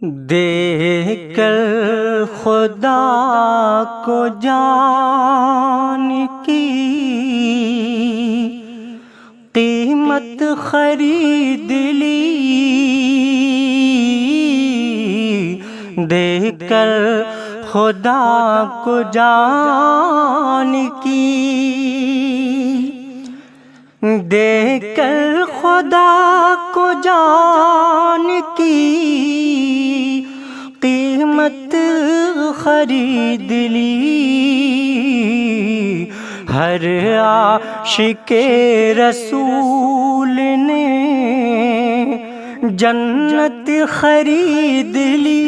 دیکھ کر خدا کو جان کی قیمت خرید لی، دیکھ کر خدا کو جان کی، دیکھ کر خدا کو جان کی قیمت خرید لی، ہر عاشق رسول نے جنت خرید لی،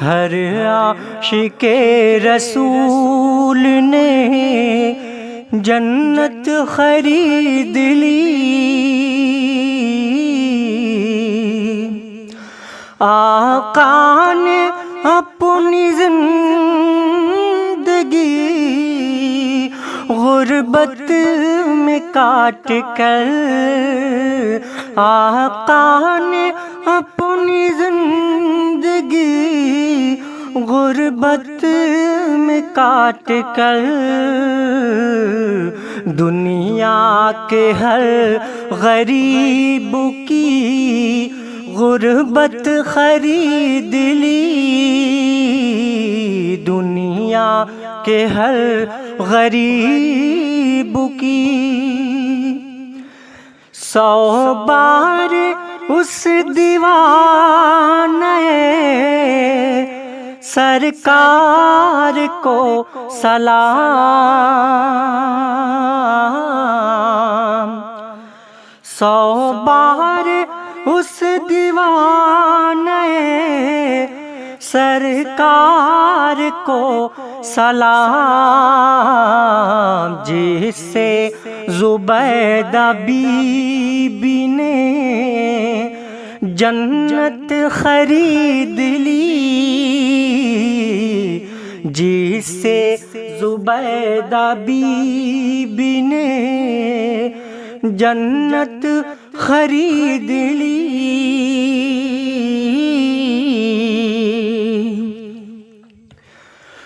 ہر عاشق رسول نے جنت خرید لی، آقا نے اپنی زندگی غربت میں کاٹ کر، آقا نے اپنی زندگی غربت میں کاٹ کر دنیا کے ہر غریب کی غربت خرید لی، دنیا کے ہر غریب کی 100 بار اس دیوانے سرکار کو سلام، 100 بار اس دیوانے سرکار کو سلام، جس سے زبیدہ بی بی نے جنت خرید لی، جس سے زبیدہ بی بی نے جنت خرید لی،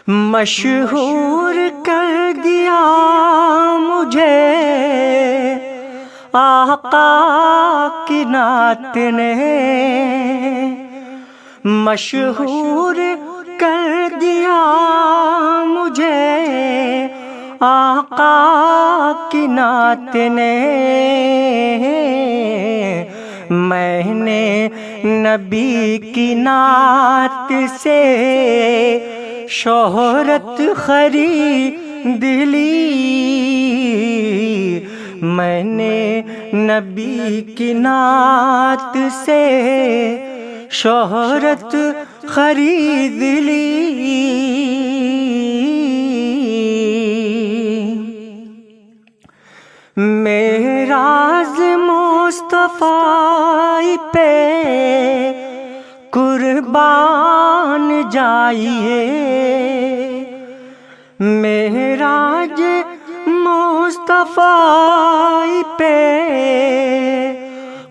مشہور کر دیا مجھے آقا کی نعت نے، مشہور کر دیا مجھے آقا کی نعت نے، میں نے نبی کی نعت سے شہرت خرید لی، میں نے نبی کی نعت سے شہرت خرید لی، معراج مصطفیٰ پہ قربان جائیے، معراج مصطفیٰ پہ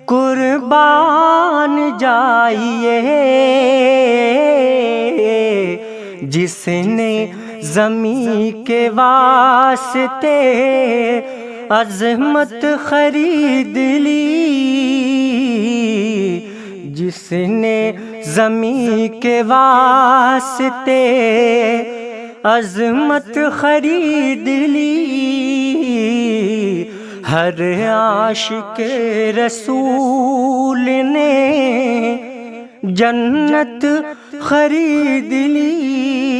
قربان جائیے، جس نے زمین کے واسطے عظمت خرید لی، جس نے زمین کے واسطے عظمت خرید لی، ہر عاشق رسول نے جنت خرید لی،